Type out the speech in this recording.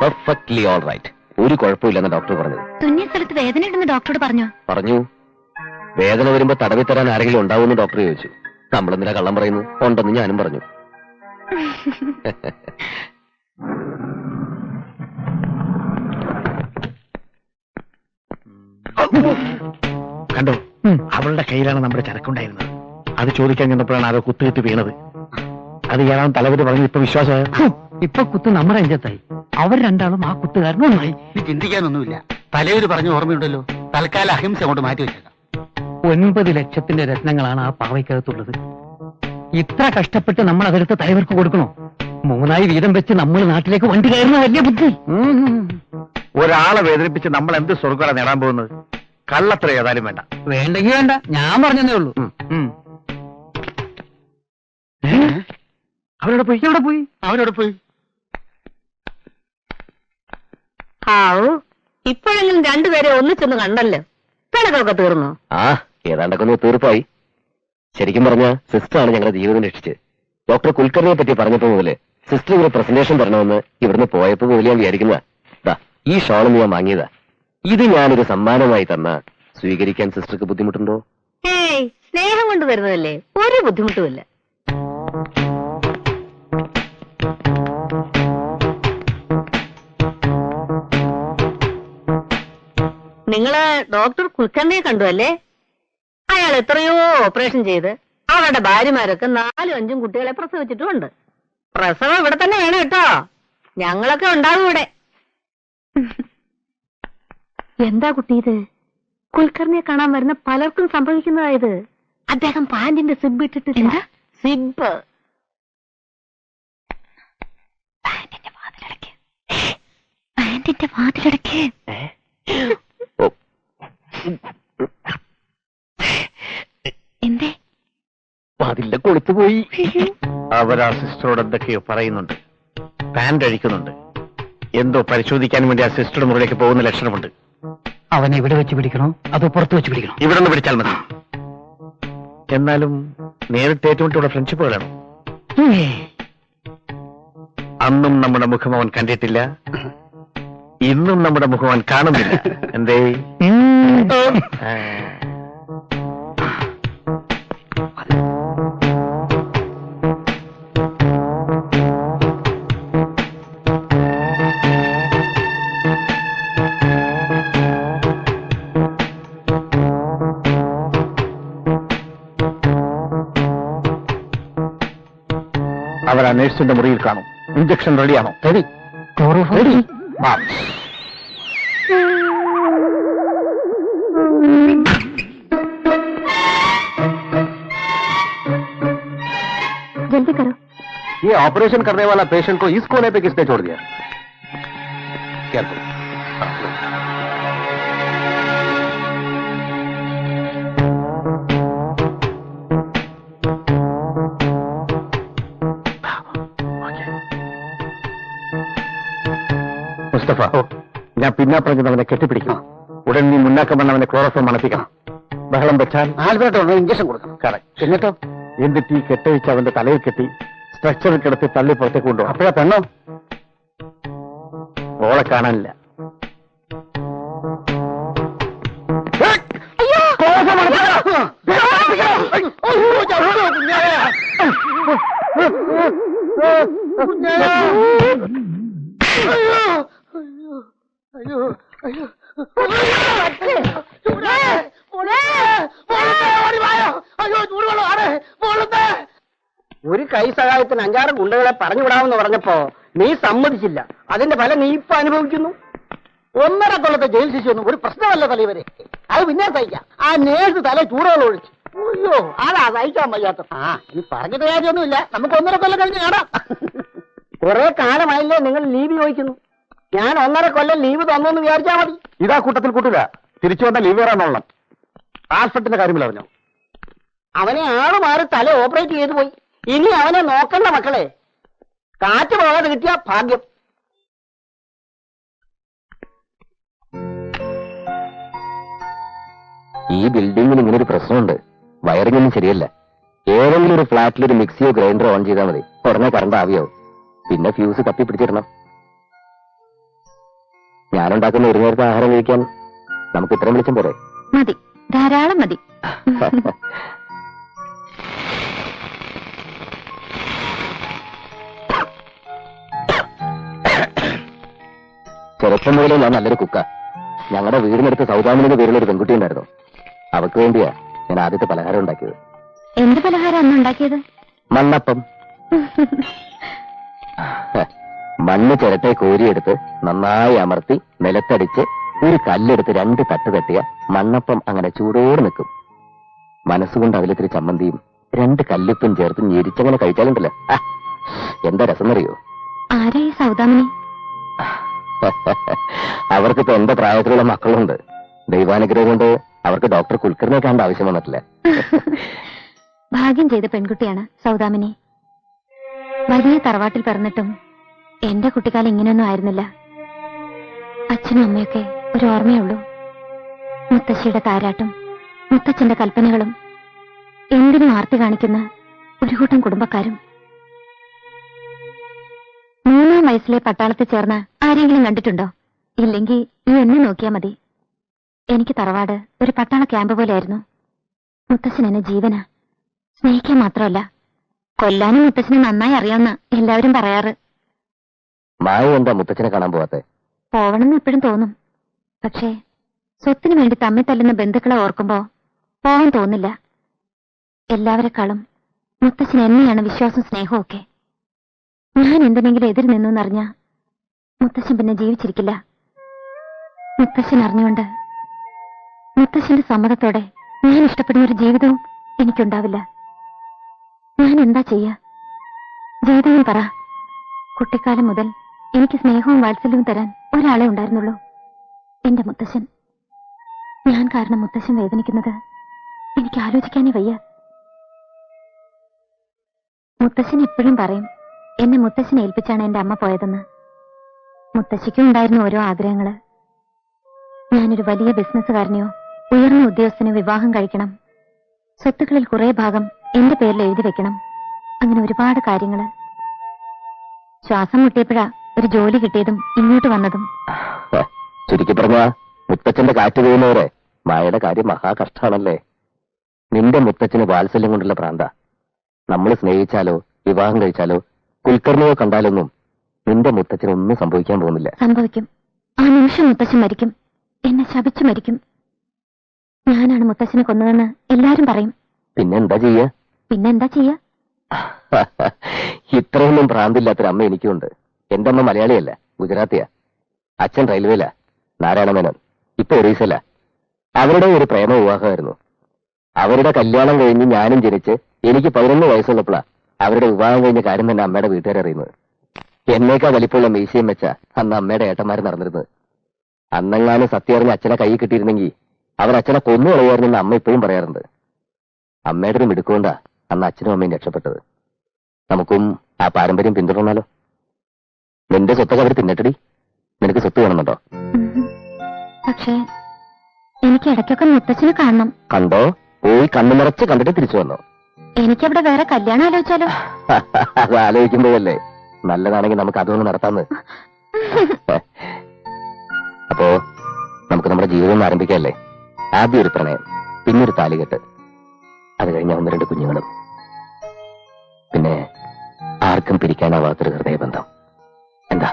Perfectly all right. ഒരു കുഴപ്പമില്ലെന്ന് doctor പറഞ്ഞു. തുന്നിയ സ്ഥലത്ത് വേദന ഉണ്ടെന്ന് ഡോക്ടറോട് പറഞ്ഞു. വേദന വരുമ്പോ തടവി തരാൻ ആരെങ്കിലും ഉണ്ടാവുമെന്ന് ഡോക്ടർ ചോദിച്ചു. നമ്മളെന്തിനാ കള്ളം പറയുന്നു? ഉണ്ടെന്ന് ഞാനും പറഞ്ഞു. കണ്ടോ, അവളുടെ കയ്യിലാണ് നമ്മുടെ ചരക്കുണ്ടായിരുന്നത്. അത് ചോദിക്കാൻ ചെന്നപ്പോഴാണ് ആരോ കുത്തുകിട്ട് വീണത്. അത് ഇയാളാണ് തലവര് പറഞ്ഞു. ഇപ്പൊ വിശ്വാസമായ ഇപ്പൊ കുത്ത് നമ്മുടെ അഞ്ചത്തായി. അവർ രണ്ടാളും ആ കുത്തുകാരനും ഒന്നായി. ചിന്തിക്കാനൊന്നുമില്ല. തലവര് പറഞ്ഞു ഓർമ്മയുണ്ടല്ലോ. തൽക്കാലം അഹിംസ കൊണ്ട് മാറ്റി വെച്ചേക്കാം. 9 ലക്ഷത്തിന്റെ രത്നങ്ങളാണ് ആ പാവയ്ക്കകത്തുള്ളത്. ഇത്ര കഷ്ടപ്പെട്ട് നമ്മൾ അതെടുത്ത് തലവർക്ക് കൊടുക്കണോ? 3 വീതം വെച്ച് നമ്മൾ നാട്ടിലേക്ക് വണ്ടി കയറുന്ന വലിയ ബുദ്ധി. ഒരാളെ വേദനിപ്പിച്ച് നമ്മൾ എന്ത് സ്വർഗ്ഗമാണ് നേടാൻ പോകുന്നത്? കള്ളത്ര ഏതായാലും വേണ്ട. വേണ്ടെങ്കിൽ വേണ്ട, ഞാൻ പറഞ്ഞതേ ഉള്ളൂ. അവരോട് പോയി. എവിടെ പോയി? അവരോട് പോയി. ഇപ്പോഴെങ്കിലും രണ്ടുപേരെ ഒന്നിച്ചൊന്ന് കണ്ടല്ലോ. പിണക്കൊക്കെ തീർന്നു. ഏതാണ്ടൊക്കെ ഒന്ന് തീർപ്പായി. ശരിക്കും പറഞ്ഞ സിസ്റ്ററാണ് ഞങ്ങളുടെ ജീവിതം രക്ഷിച്ചത്. ഡോക്ടർ കുൽക്കർണിയെ പറ്റി പറഞ്ഞപ്പോ മുതല് സിസ്റ്റർ ഒരു പ്രസന്റേഷൻ തരണമെന്ന് ഇവിടുന്ന് പോയപ്പോ മുതൽ ഞാൻ വിചാരിക്കുന്നതാ. ഈ ഷോളൊന്ന് ഞാൻ വാങ്ങിയതാ. ഇത് ഞാനൊരു സമ്മാനമായി തന്ന സ്വീകരിക്കാൻ സിസ്റ്റർക്ക് ബുദ്ധിമുട്ടുണ്ടോ? ഏയ്, സ്നേഹം കൊണ്ട് തരുന്നതല്ലേ, ഒരു ബുദ്ധിമുട്ടുമില്ല. നിങ്ങള് ഡോക്ടർ കുൽക്കർണിയെ കണ്ടു അല്ലേ? അയാൾ എത്രയോ ഓപ്പറേഷൻ ചെയ്ത് അവരുടെ ഭാര്യമാരൊക്കെ 4-5 കുട്ടികളെ പ്രസവിച്ചിട്ടുമുണ്ട്. പ്രസവം ഇവിടെ തന്നെ വേണം കേട്ടോ. ഞങ്ങളൊക്കെ ഉണ്ടാവും ഇവിടെ. എന്താ കുട്ടി ഇത്? കുൽക്കർണിയെ കാണാൻ വരുന്ന പലർക്കും സംഭവിക്കുന്നതായത്. അദ്ദേഹം പാന്റിന്റെ സിബ് ഇട്ടിട്ടില്ല. സിബ് പാന്റിന്റെ വാതിലടക്ക്. എന്തേ? വാതിലിന്റെ കൊളുത്തുപോയി. അവരാ സിസ്റ്ററോട് എന്തൊക്കെയോ പറയുന്നുണ്ട്. പാന്റ് അഴിക്കുന്നുണ്ട്. എന്തോ പരിശോധിക്കാൻ വേണ്ടി ആ സിസ്റ്ററുടെ മുറിയിലേക്ക് പോകുന്ന ലക്ഷണമുണ്ട്. അവനെ ഇവിടെ വെച്ച് പിടിക്കണോ അതോ പുറത്ത് വെച്ച് പിടിക്കണോ? ഇവിടെ നിന്ന് പിടിച്ചാൽ മതി. എന്നാലും നേരിട്ട് ഏറ്റുമുട്ടിയുള്ള ഫ്രണ്ട്ഷിപ്പ് വേണം. അന്നും നമ്മുടെ മുഖം അവൻ കണ്ടിട്ടില്ല, ഇന്നും നമ്മുടെ മുഖം അവൻ കാണുന്നില്ല. എന്തേ? അവർ ആ നേഴ്സിന്റെ മുറിയിൽ കാണും. ഇഞ്ചക്ഷൻ റെഡിയാണോ? റെഡി. റെഡി. जल्दी करो. ये ऑपरेशन करने वाला पेशेंट को इस कोने पे किसने छोड़ दिया? क्या करो? മുസ്തഫ, ഞാൻ പിന്നാപ്പറഞ്ഞത് അവനെ കെട്ടിപ്പിടിക്കണം. ഉടൻ നീ മുന്നാക്കം വന്ന് അവനെ ക്ലോറോഫോം മണപ്പിക്കണം. ബഹളം വെച്ചാൽ ആൽബർട്ടോ ഇഞ്ചക്ഷൻ കൊടുക്കണം. കറക്റ്റ്. എന്നിട്ടോ എന്നിട്ട് ഈ കെട്ടഴിച്ച് അവന്റെ തലയിൽ കെട്ടി സ്ട്രക്ചറിൽ കിടത്തി തള്ളി പുറത്തേക്ക് കൊണ്ടുപോകും. അപ്പോഴാ പെണ്ണോ? ഓളെ കാണാനില്ല. ഒരു കൈ സഹായത്തിന് 5-6 ഗുണ്ടകളെ പറഞ്ഞുവിടാമെന്ന് പറഞ്ഞപ്പോ നീ സമ്മതിച്ചില്ല. അതിന്റെ ഫലം നീ ഇപ്പൊ അനുഭവിക്കുന്നു. 1.5 കൊല്ലത്തെ ജയിൽ ശിക്ഷയൊന്നും ഒരു പ്രശ്നമല്ല തലവരെ. അത് പിന്നെ സഹിക്കാം. ആ നേഴ്സ് തല ചൂടുകൾ ഒഴിച്ചു. അയ്യോ, അതാ സഹിക്കാൻ വയ്യാത്ത. ഇനി പറഞ്ഞിട്ട് കാര്യമൊന്നുമില്ല. നമുക്ക് 1.5 കൊല്ലം കഴിഞ്ഞ് കാണാം. കുറെ കാലമായില്ലേ നിങ്ങൾ ലീവ് ചോദിക്കുന്നു. ഞാൻ 1.5 കൊല്ലം ലീവ് തന്നോന്ന് വിചാരിച്ചാ മതി. ഇതാ കൂട്ടത്തിൽ കൂട്ടില്ല. തിരിച്ചു വന്ന ലീവ് വരാന്നോളണം. ആൽഫ്രഡിന്റെ കാര്യമില്ല പറഞ്ഞു. അവനെ ആള് മാറി തല ഓപ്പറേറ്റ് ചെയ്തു പോയി. ഇനി അവനെ നോക്കണ്ട മക്കളെ. കാറ്റ് പോകാതെ കിട്ടിയ ഭാഗ്യം. ഈ ബിൽഡിങ്ങിന് ഇങ്ങനെ ഒരു പ്രശ്നമുണ്ട്. വയറിംഗ് ഒന്നും ശരിയല്ല. ഏതെങ്കിലും ഒരു ഫ്ലാറ്റിൽ ഒരു മിക്സിയോ ഗ്രൈൻഡറോ ഓൺ ചെയ്താൽ മതി. ഉടനെ കറണ്ട് ആവിയാവും. പിന്നെ ഫ്യൂസ് തപ്പിപ്പിടിച്ചിടണം. ഞാനുണ്ടാക്കുന്ന ഒരു നേരത്തെ ആഹാരം കഴിക്കാൻ നമുക്ക് ഇത്രയും വിളിച്ചും പോരെ? മതി, ധാരാളം മതി. ചെറുപ്പം മുതലേ ഞാൻ നല്ലൊരു കുക്ക. ഞങ്ങളുടെ വീടിനടുത്ത് സൗദാമിന്റെ പേരുള്ള ഒരു പെൺകുട്ടി ഉണ്ടായിരുന്നു. അവർക്ക് വേണ്ടിയാ ഞാൻ ആദ്യത്തെ പലഹാരം ഉണ്ടാക്കിയത്. എന്ത് പലഹാരം അന്ന് ഉണ്ടാക്കിയത്? മണ്ണപ്പം. മണ്ണ് ചിരട്ടെ കോരിയെടുത്ത് നന്നായി അമർത്തി നിലത്തടിച്ച് ഒരു കല്ലെടുത്ത് 2 തട്ട് തട്ടിയ മണ്ണപ്പം അങ്ങനെ ചൂടോടെ നിൽക്കും. മനസ്സുകൊണ്ട് അതിലിത്തിരി ചമ്മന്തിയും 2 കല്ലുപ്പും ചേർത്ത് ഞെരിച്ചങ്ങനെ കഴിച്ചാലുണ്ടല്ലോ, എന്താ രസം അറിയോ? ആരാ ഈ സൗദാമിനി? അവർക്കിപ്പോ എന്റെ പ്രായത്തിലുള്ള മക്കളുണ്ട്. ദൈവാനുഗ്രഹം കൊണ്ട് അവർക്ക് ഡോക്ടർ കുൽക്കറിനെ കാണേണ്ട ആവശ്യം വന്നിട്ടില്ല. ഭാഗ്യം ചെയ്ത പെൺകുട്ടിയാണ് സൗദാമിനി. വലിയ തറവാട്ടിൽ പിറന്നിട്ടും എന്റെ കുട്ടിക്കാലം ഇങ്ങനെയൊന്നും ആയിരുന്നില്ല. അച്ഛനും അമ്മയൊക്കെ ഒരു ഓർമ്മയുള്ളൂ. മുത്തശ്ശിയുടെ താരാട്ടും മുത്തച്ഛന്റെ കൽപ്പനകളും എന്തിനും ആർത്തി കാണിക്കുന്ന ഒരു കൂട്ടം കുടുംബക്കാരും. 3-ാം വയസ്സിലെ പട്ടാളത്തിൽ ചേർന്ന ആരെങ്കിലും കണ്ടിട്ടുണ്ടോ? ഇല്ലെങ്കിൽ നീ എന്നെ നോക്കിയാ മതി. എനിക്ക് തറവാട് ഒരു പട്ടാള ക്യാമ്പ് പോലെയായിരുന്നു. മുത്തച്ഛൻ എന്നെ ജീവനാ. സ്നേഹിക്കാൻ മാത്രമല്ല, കൊല്ലാനും മുത്തച്ഛനെ നന്നായി അറിയാമെന്ന് എല്ലാവരും പറയാറ്. മായ എന്താ മുത്തച്ഛനെ കാണാൻ പോവാത്തെ? പോവണമെന്ന് എപ്പോഴും തോന്നും. പക്ഷേ സ്വത്തിനു വേണ്ടി തമ്മിൽ തല്ലുന്ന ബന്ധുക്കളെ ഓർക്കുമ്പോ പോവാൻ തോന്നില്ല. എല്ലാവരെക്കാളും മുത്തച്ഛൻ എന്നെയാണ് വിശ്വാസം, സ്നേഹവും ഒക്കെ. ഞാൻ എന്തിനെങ്കിലും എതിർ നിന്നു എന്നറിഞ്ഞ മുത്തച്ഛൻ പിന്നെ ജീവിച്ചിരിക്കില്ല. മുത്തച്ഛൻ അറിഞ്ഞുകൊണ്ട് മുത്തച്ഛന്റെ സമ്മതത്തോടെ ഞാൻ ഇഷ്ടപ്പെടുന്ന ഒരു ജീവിതവും എനിക്കുണ്ടാവില്ല. ഞാൻ എന്താ ചെയ്യാ? ജീവിതവും പറ. കുട്ടിക്കാലം മുതൽ എനിക്ക് സ്നേഹവും വാത്സല്യവും തരാൻ ഒരാളെ ഉണ്ടായിരുന്നുള്ളൂ, എന്റെ മുത്തശ്ശൻ. ഞാൻ കാരണം മുത്തശ്ശൻ വേദനിക്കുന്നത് എനിക്ക് ആലോചിക്കാനേ വയ്യ. മുത്തശ്ശൻ എപ്പോഴും പറയും എന്നെ മുത്തശ്ശനെ ഏൽപ്പിച്ചാണ് എന്റെ അമ്മ പോയതെന്ന്. മുത്തശ്ശിക്കും ഉണ്ടായിരുന്നു ഓരോ ആഗ്രഹങ്ങള്. ഞാനൊരു വലിയ ബിസിനസ്സുകാരനെയോ ഉയർന്ന ഉദ്യോഗസ്ഥനോ വിവാഹം കഴിക്കണം, സ്വത്തുക്കളിൽ കുറെ ഭാഗം എന്റെ പേരിൽ എഴുതി വെക്കണം, അങ്ങനെ ഒരുപാട് കാര്യങ്ങള്. ശ്വാസം മുട്ടിയപ്പോഴാ ഒരു ജോലി കിട്ടിയതും ഇങ്ങോട്ട് വന്നതും. ചുരുക്കി പറഞ്ഞ മുത്തച്ഛന്റെ കാറ്റ് വീഴുന്നവരെ മായയുടെ കാര്യം മഹാകഷ്ടാണല്ലേ. നിന്റെ മുത്തച്ഛന് വാത്സല്യം കൊണ്ടുള്ള പ്രാന്ത. നമ്മൾ സ്നേഹിച്ചാലോ വിവാഹം കഴിച്ചാലോ കുൽക്കർണിയോ കണ്ടാലൊന്നും നിന്റെ മുത്തച്ഛനൊന്നും സംഭവിക്കാൻ പോകുന്നില്ല. സംഭവിക്കും. ആ നിമിഷം മുത്തച്ഛൻ മരിക്കും, എന്നെ ശപിച്ചു മരിക്കും. ഞാനാണ് മുത്തച്ഛനെ കൊന്നതെന്ന് എല്ലാരും പറയും. പിന്നെന്താ ചെയ്യാ? ഇത്രയൊന്നും ഭ്രാന്തില്ലാത്തൊരു അമ്മ എനിക്കുണ്ട്. എന്റെ അമ്മ മലയാളിയല്ല, ഗുജറാത്തിയാ. അച്ഛൻ റെയിൽവേലാ, നാരായണ മേനോൻ. ഇപ്പൊ ഒറീസല. അവരുടെ ഒരു പ്രേമ വിവാഹമായിരുന്നു. അവരുടെ കല്യാണം കഴിഞ്ഞ് ഞാനും ജനിച്ച് എനിക്ക് 11 വയസ്സുള്ളപ്പോഴാ അവരുടെ വിവാഹം കഴിഞ്ഞ കാര്യം തന്നെ അമ്മയുടെ വീട്ടുകാരറിയുന്നത്. എന്നേക്കാ വലിപ്പമുള്ള മീശയും വെച്ച അന്ന് അമ്മയുടെ ഏട്ടന്മാർ നടന്നിരുന്നത്. അന്നെങ്ങാനും സത്യം അറിഞ്ഞ് അച്ഛനെ കൈ കിട്ടിയിരുന്നെങ്കിൽ അവർ അച്ഛനെ കൊന്നു കളയുമായിരുന്നെന്ന് അമ്മ ഇപ്പോഴും പറയാറുണ്ട്. അമ്മയുടെ ഒരു മിടുക്കൊണ്ടാ അന്ന് അച്ഛനും അമ്മയും രക്ഷപ്പെട്ടത്. നമുക്കും ആ പാരമ്പര്യം പിന്തുടർന്നാലോ? നിന്റെ സ്വത്തൊക്കെ അവർ തിന്നട്ടടി. നിനക്ക് സ്വത്ത് വേണമെന്നുണ്ടോ? പക്ഷേ എനിക്ക് ഇടയ്ക്കൊക്കെ മുത്തച്ഛനെ കാണണം. കണ്ടോ? പോയി കണ്ണു നിറച്ച് കണ്ടിട്ട് തിരിച്ചു വന്നോ? എനിക്കവിടെ വേറെ കല്യാണം ആലോചിച്ചാലോ? അത് ആലോചിക്കുമ്പോഴല്ലേ നല്ലതാണെങ്കിൽ നമുക്ക് അതൊന്ന് നടത്താന്ന്. അപ്പോ നമുക്ക് നമ്മുടെ ജീവിതം ആരംഭിക്കാല്ലേ? ആദ്യം ഒരു പ്രണയം, പിന്നൊരു താലികെട്ട്, അത് കഴിഞ്ഞ 1-2 കുഞ്ഞുങ്ങളും, പിന്നെ ആർക്കും പിരിക്കാനാവാത്തൊരു ഹൃദയബന്ധം. എന്താ?